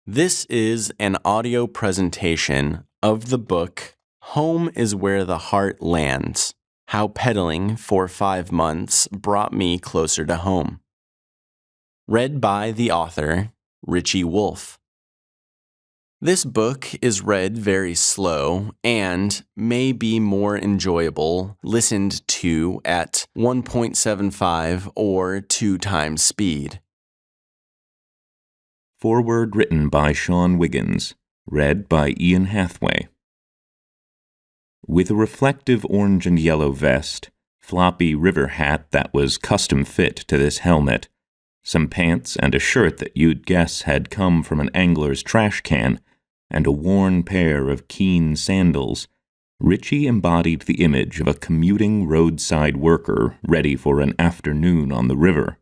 This is an audio presentation of the book Home is Where the Heart Lands: How Pedaling for 5 Months Brought Me Closer to Home. Read by the author, Richie Wolfe. This book is read very slow and may be more enjoyable listened to at 1.75 or 2 times speed. Foreword written by Sean Wiggins, read by Ian Hathway. With a reflective orange and yellow vest, floppy river hat that was custom fit to this helmet, some pants and a shirt that you'd guess had come from an angler's trash can, and a worn pair of keen sandals, Richie embodied the image of a commuting roadside worker ready for an afternoon on the river.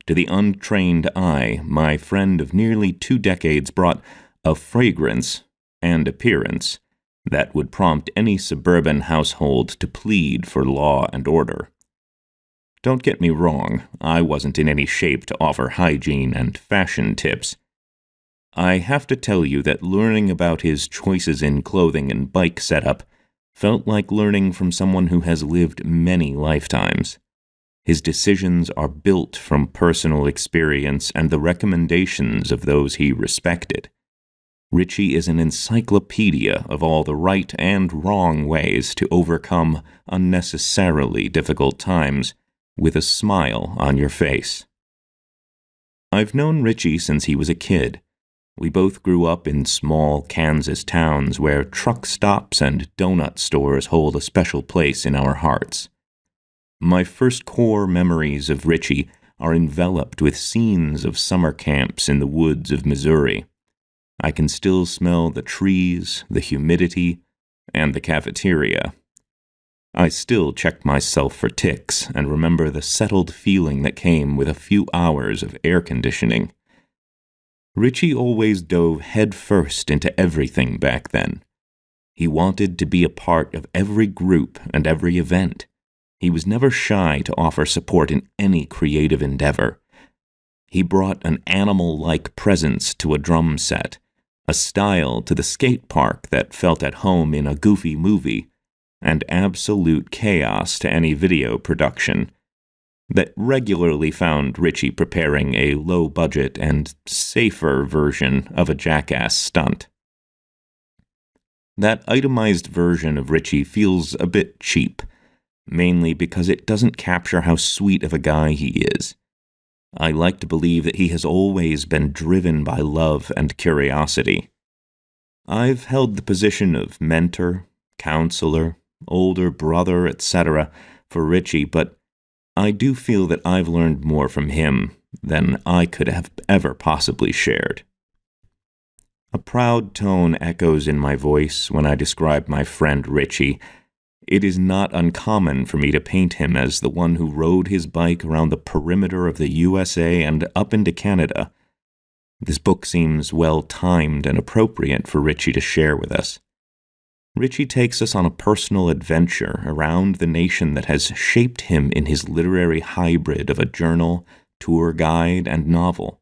To the untrained eye, my friend of nearly 2 decades brought a fragrance and appearance that would prompt any suburban household to plead for law and order. Don't get me wrong, I wasn't in any shape to offer hygiene and fashion tips. I have to tell you that learning about his choices in clothing and bike setup felt like learning from someone who has lived many lifetimes. His decisions are built from personal experience and the recommendations of those he respected. Richie is an encyclopedia of all the right and wrong ways to overcome unnecessarily difficult times with a smile on your face. I've known Richie since he was a kid. We both grew up in small Kansas towns where truck stops and donut stores hold a special place in our hearts. My first core memories of Richie are enveloped with scenes of summer camps in the woods of Missouri. I can still smell the trees, the humidity, and the cafeteria. I still check myself for ticks and remember the settled feeling that came with a few hours of air conditioning. Richie always dove headfirst into everything back then. He wanted to be a part of every group and every event. He was never shy to offer support in any creative endeavor. He brought an animal-like presence to a drum set, a style to the skate park that felt at home in a goofy movie, and absolute chaos to any video production that regularly found Richie preparing a low-budget and safer version of a jackass stunt. That itemized version of Richie feels a bit cheap, mainly because it doesn't capture how sweet of a guy he is. I like to believe that he has always been driven by love and curiosity. I've held the position of mentor, counselor, older brother, etc. for Richie, but I do feel that I've learned more from him than I could have ever possibly shared. A proud tone echoes in my voice when I describe my friend Richie. It is not uncommon for me to paint him as the one who rode his bike around the perimeter of the USA and up into Canada. This book seems well-timed and appropriate for Richie to share with us. Richie takes us on a personal adventure around the nation that has shaped him in his literary hybrid of a journal, tour guide, and novel.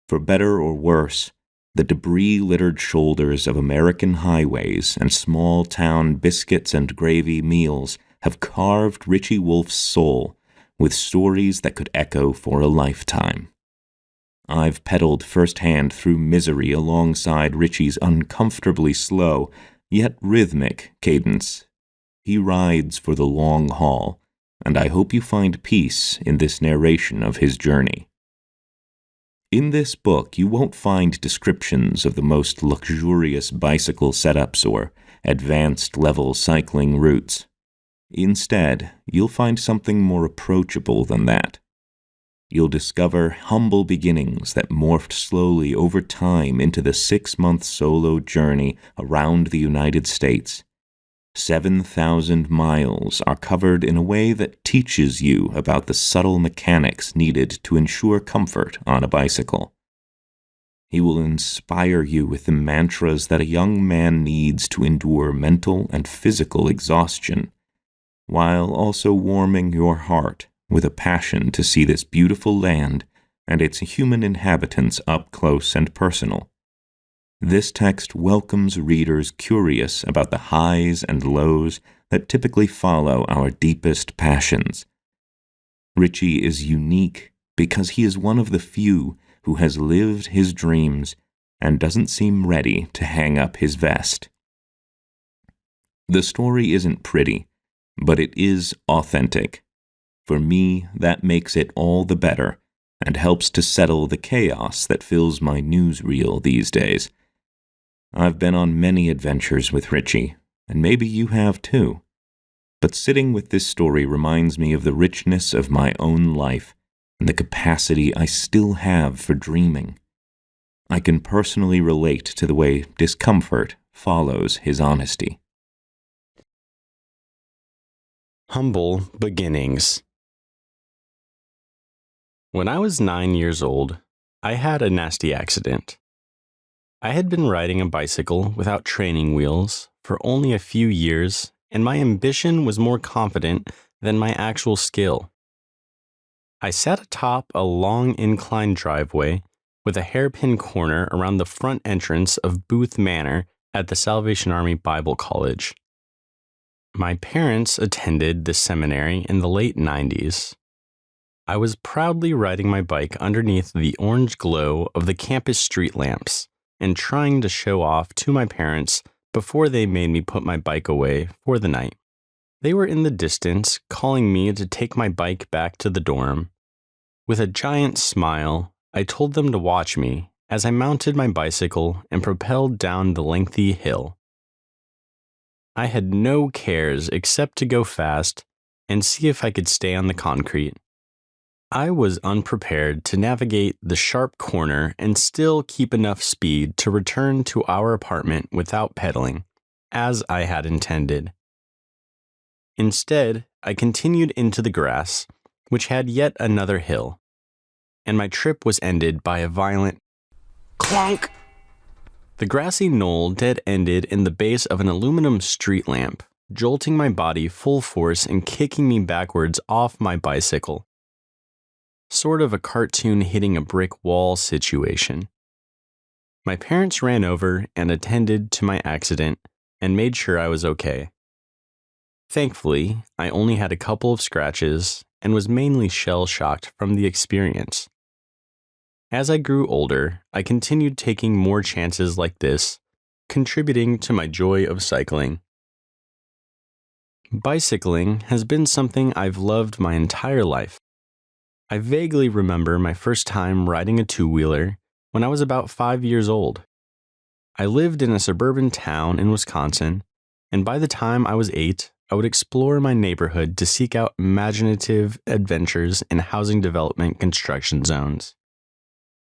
For better or worse, the debris-littered shoulders of American highways and small-town biscuits and gravy meals have carved Richie Wolfe's soul with stories that could echo for a lifetime. I've pedaled firsthand through misery alongside Richie's uncomfortably slow, yet rhythmic cadence. He rides for the long haul, and I hope you find peace in this narration of his journey. In this book, you won't find descriptions of the most luxurious bicycle setups or advanced-level cycling routes. Instead, you'll find something more approachable than that. You'll discover humble beginnings that morphed slowly over time into the 6-month solo journey around the United States. 7,000 miles are covered in a way that teaches you about the subtle mechanics needed to ensure comfort on a bicycle. He will inspire you with the mantras that a young man needs to endure mental and physical exhaustion, while also warming your heart with a passion to see this beautiful land and its human inhabitants up close and personal. This text welcomes readers curious about the highs and lows that typically follow our deepest passions. Richie is unique because he is one of the few who has lived his dreams and doesn't seem ready to hang up his vest. The story isn't pretty, but it is authentic. For me, that makes it all the better and helps to settle the chaos that fills my newsreel these days. I've been on many adventures with Richie, and maybe you have too. But sitting with this story reminds me of the richness of my own life and the capacity I still have for dreaming. I can personally relate to the way discomfort follows his honesty. Humble Beginnings. When I was 9 years old, I had a nasty accident. I had been riding a bicycle without training wheels for only a few years, and my ambition was more confident than my actual skill. I sat atop a long inclined driveway with a hairpin corner around the front entrance of Booth Manor at the Salvation Army Bible College. My parents attended the seminary in the late 90s. I was proudly riding my bike underneath the orange glow of the campus street lamps and trying to show off to my parents before they made me put my bike away for the night. They were in the distance, calling me to take my bike back to the dorm. With a giant smile, I told them to watch me as I mounted my bicycle and propelled down the lengthy hill. I had no cares except to go fast and see if I could stay on the concrete. I was unprepared to navigate the sharp corner and still keep enough speed to return to our apartment without pedaling, as I had intended. Instead, I continued into the grass, which had yet another hill, and my trip was ended by a violent clunk. The grassy knoll dead-ended in the base of an aluminum street lamp, jolting my body full force and kicking me backwards off my bicycle. Sort of a cartoon hitting a brick wall situation. My parents ran over and attended to my accident and made sure I was okay. Thankfully, I only had a couple of scratches and was mainly shell-shocked from the experience. As I grew older, I continued taking more chances like this, contributing to my joy of cycling. Bicycling has been something I've loved my entire life. I vaguely remember my first time riding a two-wheeler when I was about 5 years old. I lived in a suburban town in Wisconsin, and by the time I was 8, I would explore my neighborhood to seek out imaginative adventures in housing development construction zones.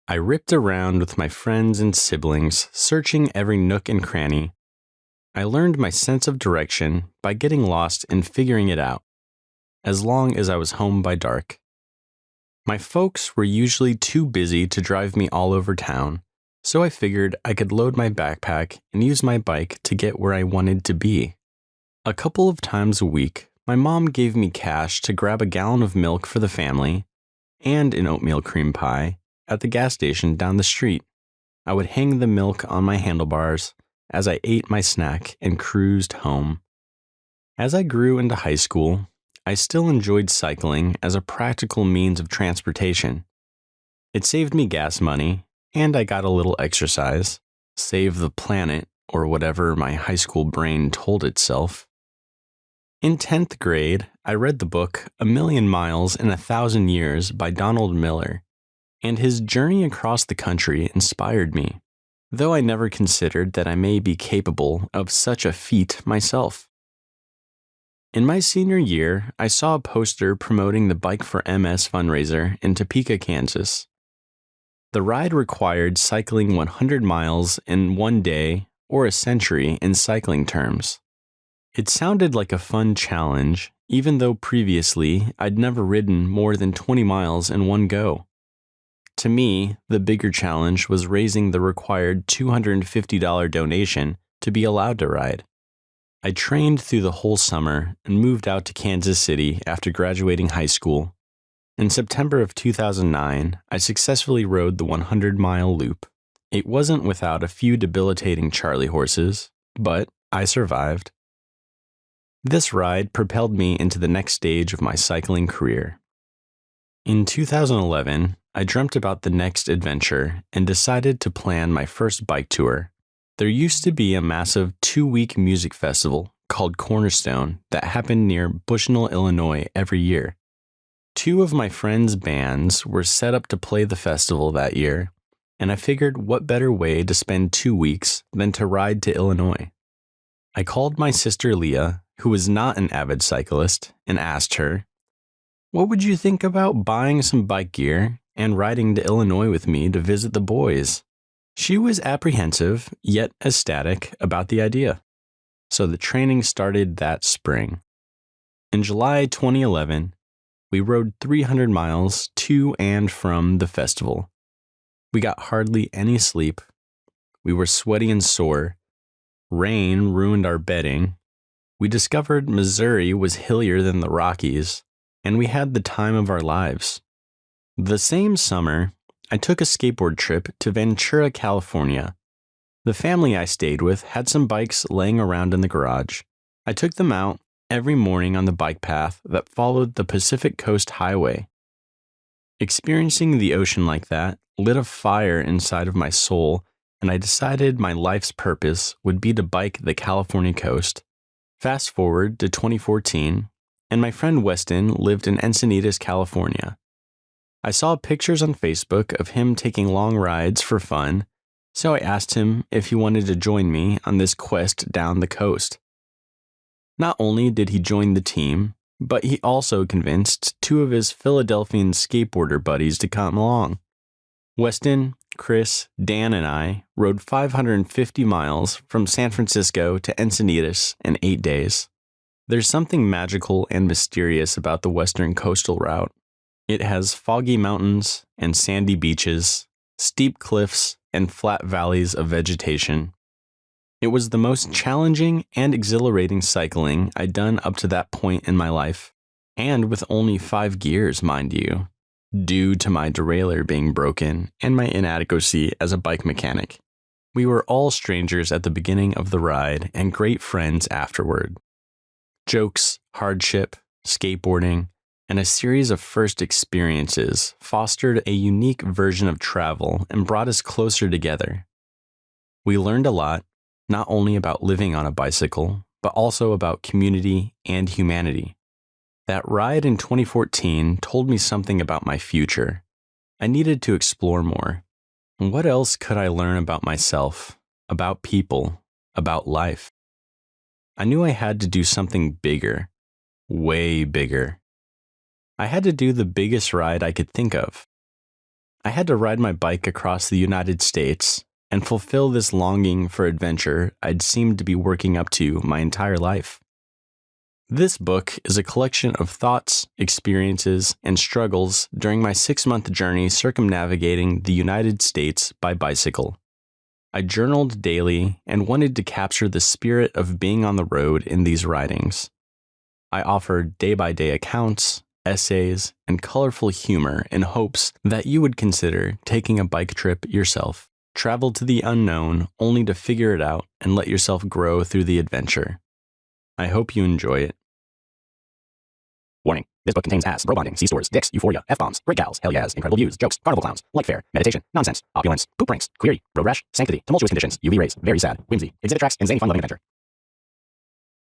I ripped around with my friends and siblings, searching every nook and cranny. I learned my sense of direction by getting lost and figuring it out, as long as I was home by dark. My folks were usually too busy to drive me all over town, so I figured I could load my backpack and use my bike to get where I wanted to be. A couple of times a week, my mom gave me cash to grab a gallon of milk for the family and an oatmeal cream pie at the gas station down the street. I would hang the milk on my handlebars as I ate my snack and cruised home. As I grew into high school, I still enjoyed cycling as a practical means of transportation. It saved me gas money, and I got a little exercise, save the planet, or whatever my high school brain told itself. In 10th grade, I read the book A Million Miles in 1,000 Years by Donald Miller, and his journey across the country inspired me, though I never considered that I may be capable of such a feat myself. In my senior year, I saw a poster promoting the Bike for MS fundraiser in Topeka, Kansas. The ride required cycling 100 miles in one day or a century in cycling terms. It sounded like a fun challenge, even though previously I'd never ridden more than 20 miles in one go. To me, the bigger challenge was raising the required $250 donation to be allowed to ride. I trained through the whole summer and moved out to Kansas City after graduating high school. In September of 2009, I successfully rode the 100-mile loop. It wasn't without a few debilitating Charlie horses, but I survived. This ride propelled me into the next stage of my cycling career. In 2011, I dreamt about the next adventure and decided to plan my first bike tour. There used to be a massive 2-week music festival called Cornerstone that happened near Bushnell, Illinois every year. 2 of my friends' bands were set up to play the festival that year, and I figured what better way to spend 2 weeks than to ride to Illinois. I called my sister Leah, who was not an avid cyclist, and asked her, "What would you think about buying some bike gear and riding to Illinois with me to visit the boys?" She was apprehensive, yet ecstatic about the idea. So the training started that spring. In July 2011, we rode 300 miles to and from the festival. We got hardly any sleep. We were sweaty and sore. Rain ruined our bedding. We discovered Missouri was hillier than the Rockies, and we had the time of our lives. The same summer, I took a skateboard trip to Ventura, California. The family I stayed with had some bikes laying around in the garage. I took them out every morning on the bike path that followed the Pacific Coast Highway. Experiencing the ocean like that lit a fire inside of my soul, and I decided my life's purpose would be to bike the California coast. Fast forward to 2014, and my friend Weston lived in Encinitas, California. I saw pictures on Facebook of him taking long rides for fun, so I asked him if he wanted to join me on this quest down the coast. Not only did he join the team, but he also convinced 2 of his Philadelphian skateboarder buddies to come along. Weston, Chris, Dan, and I rode 550 miles from San Francisco to Encinitas in 8 days. There's something magical and mysterious about the Western coastal route. It has foggy mountains and sandy beaches, steep cliffs, and flat valleys of vegetation. It was the most challenging and exhilarating cycling I'd done up to that point in my life, and with only 5 gears, mind you, due to my derailleur being broken and my inadequacy as a bike mechanic. We were all strangers at the beginning of the ride and great friends afterward. Jokes, hardship, skateboarding, and a series of first experiences fostered a unique version of travel and brought us closer together. We learned a lot, not only about living on a bicycle, but also about community and humanity. That ride in 2014 told me something about my future. I needed to explore more. What else could I learn about myself, about people, about life? I knew I had to do something bigger, way bigger. I had to do the biggest ride I could think of. I had to ride my bike across the United States and fulfill this longing for adventure I'd seemed to be working up to my entire life. This book is a collection of thoughts, experiences, and struggles during my 6-month journey circumnavigating the United States by bicycle. I journaled daily and wanted to capture the spirit of being on the road in these writings. I offered day-by-day accounts, essays, and colorful humor in hopes that you would consider taking a bike trip yourself. Travel to the unknown only to figure it out and let yourself grow through the adventure. I hope you enjoy it. Warning. This book contains ass, bro bonding, C-stores, dicks, euphoria, F-bombs, great gals, hell yes, incredible views, jokes, carnival clowns, light fare, meditation, nonsense, opulence, poop pranks, query, road rash, sanctity, tumultuous conditions, UV rays, very sad, whimsy, exhibit tracks, and zany fun-loving adventure.